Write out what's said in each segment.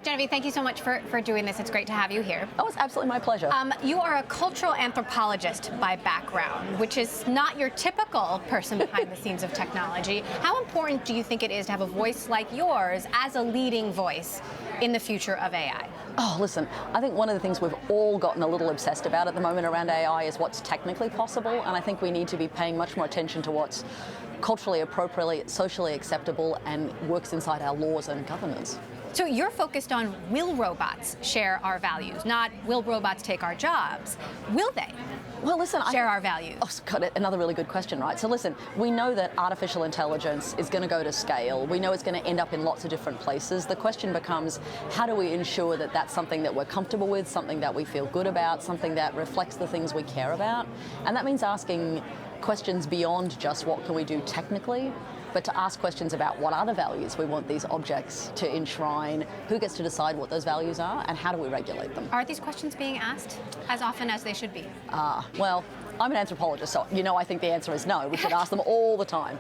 Genevieve, thank you so much for doing this. It's great to have you here. Oh, it's absolutely my pleasure. You are a cultural anthropologist by background, which is not your typical person behind the scenes of technology. How important do you think it is to have a voice like yours as a leading voice in the future of AI? Oh, listen, I think one of the things we've all gotten a little obsessed about at the moment around AI is what's technically possible, and I think we need to be paying much more attention to what's culturally appropriate, socially acceptable, and works inside our laws and governance. So you're focused on, will robots share our values, not will robots take our jobs? Will they? Well, listen, share our values? Oh, God, another really good question, right? So listen, we know that artificial intelligence is going to go to scale. We know it's going to end up in lots of different places. The question becomes, how do we ensure that that's something that we're comfortable with, something that we feel good about, something that reflects the things we care about? And that means asking questions beyond just what can we do technically, but to ask questions about what are the values we want these objects to enshrine, who gets to decide what those values are, and how do we regulate them? Are these questions being asked as often as they should be? Well, I'm an anthropologist, so I think the answer is no. We should ask them all the time.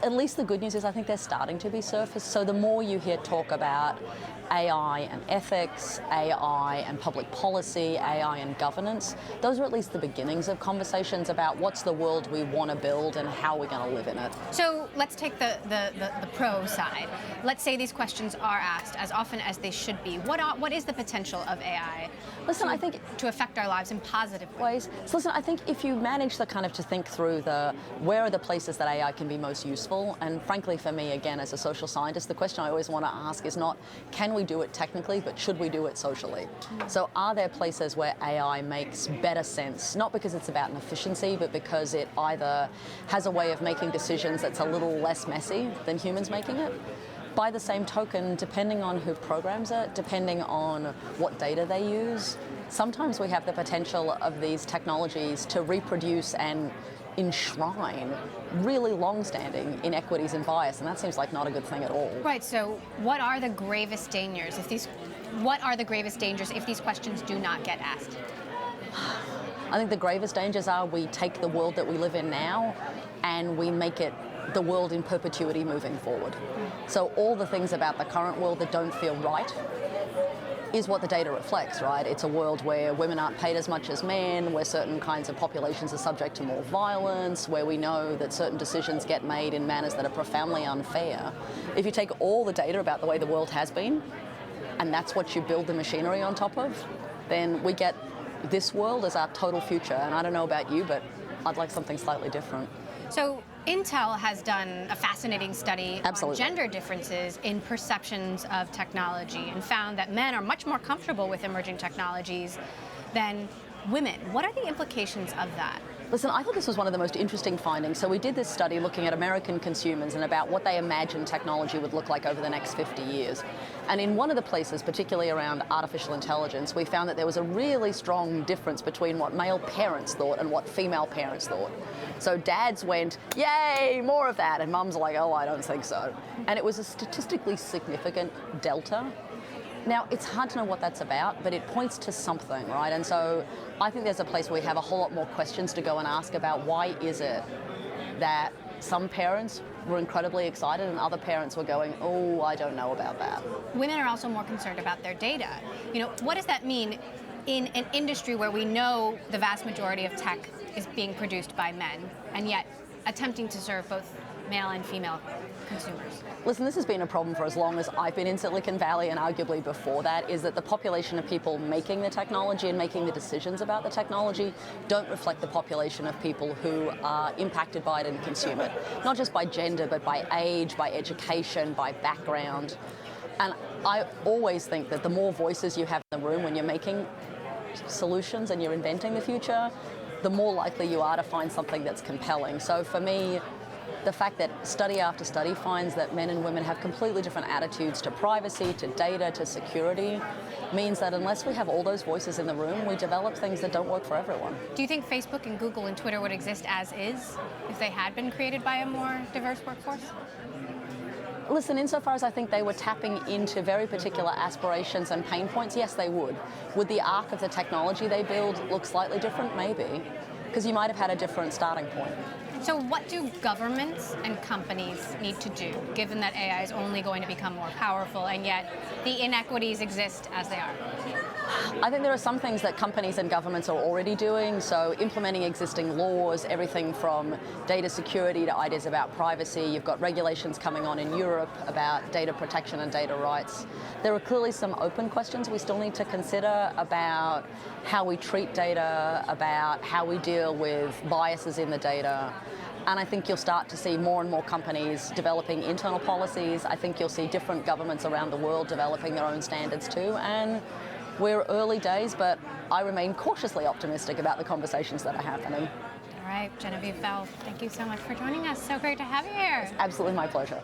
At least the good news is I think they're starting to be surfaced. So the more you hear talk about AI and ethics, AI and public policy, AI and governance, those are at least the beginnings of conversations about what's the world we want to build and how we're going to live in it. So let's take the pro side. Let's say these questions are asked as often as they should be. What is the potential of AI to affect our lives in positive ways? So listen, I think if you manage to think through where are the places that AI can be most useful, and frankly for me, again, as a social scientist, the question I always want to ask is not, can we do it technically, but should we do it socially? So are there places where AI makes better sense, not because it's about an efficiency, but because it either has a way of making decisions that's a little less messy than humans making it? By the same token, depending on who programs it, depending on what data they use, sometimes we have the potential of these technologies to reproduce and enshrine really long-standing inequities and bias, and that seems like not a good thing at all. Right, so what are the gravest dangers if these questions do not get asked? I think the gravest dangers are we take the world that we live in now and we make it the world in perpetuity moving forward. So all the things about the current world that don't feel right is what the data reflects, right? It's a world where women aren't paid as much as men, where certain kinds of populations are subject to more violence, where we know that certain decisions get made in manners that are profoundly unfair. If you take all the data about the way the world has been, and that's what you build the machinery on top of, then we get this world as our total future. And I don't know about you, but I'd like something slightly different. So Intel has done a fascinating study on gender differences in perceptions of technology and found that men are much more comfortable with emerging technologies than women. What are the implications of that? Listen, I thought this was one of the most interesting findings. So we did this study looking at American consumers and about what they imagine technology would look like over the next 50 years. And in one of the places, particularly around artificial intelligence, we found that there was a really strong difference between what male parents thought and what female parents thought. So dads went, yay, more of that, and mums are like, oh, I don't think so. And it was a statistically significant delta. Now, it's hard to know what that's about, but it points to something, right? And so I think there's a place where we have a whole lot more questions to go and ask about why is it that some parents were incredibly excited and other parents were going, oh, I don't know about that. Women are also more concerned about their data. What does that mean in an industry where we know the vast majority of tech is being produced by men, and yet attempting to serve both male and female consumers? Listen, this has been a problem for as long as I've been in Silicon Valley, and arguably before that, is that the population of people making the technology and making the decisions about the technology don't reflect the population of people who are impacted by it and consume it. Not just by gender, but by age, by education, by background. And I always think that the more voices you have in the room when you're making solutions and you're inventing the future, the more likely you are to find something that's compelling. So for me, the fact that study after study finds that men and women have completely different attitudes to privacy, to data, to security, means that unless we have all those voices in the room, we develop things that don't work for everyone. Do you think Facebook and Google and Twitter would exist as is if they had been created by a more diverse workforce? Listen, insofar as I think they were tapping into very particular aspirations and pain points, yes, they would. Would the arc of the technology they build look slightly different? Maybe. Because you might have had a different starting point. So what do governments and companies need to do, given that AI is only going to become more powerful and yet the inequities exist as they are? I think there are some things that companies and governments are already doing, so implementing existing laws, everything from data security to ideas about privacy. You've got regulations coming on in Europe about data protection and data rights. There are clearly some open questions we still need to consider about how we treat data, about how we deal with biases in the data. And I think you'll start to see more and more companies developing internal policies. I think you'll see different governments around the world developing their own standards too. And we're early days, but I remain cautiously optimistic about the conversations that are happening. All right, Genevieve Bell, thank you so much for joining us. So great to have you here. It's absolutely my pleasure.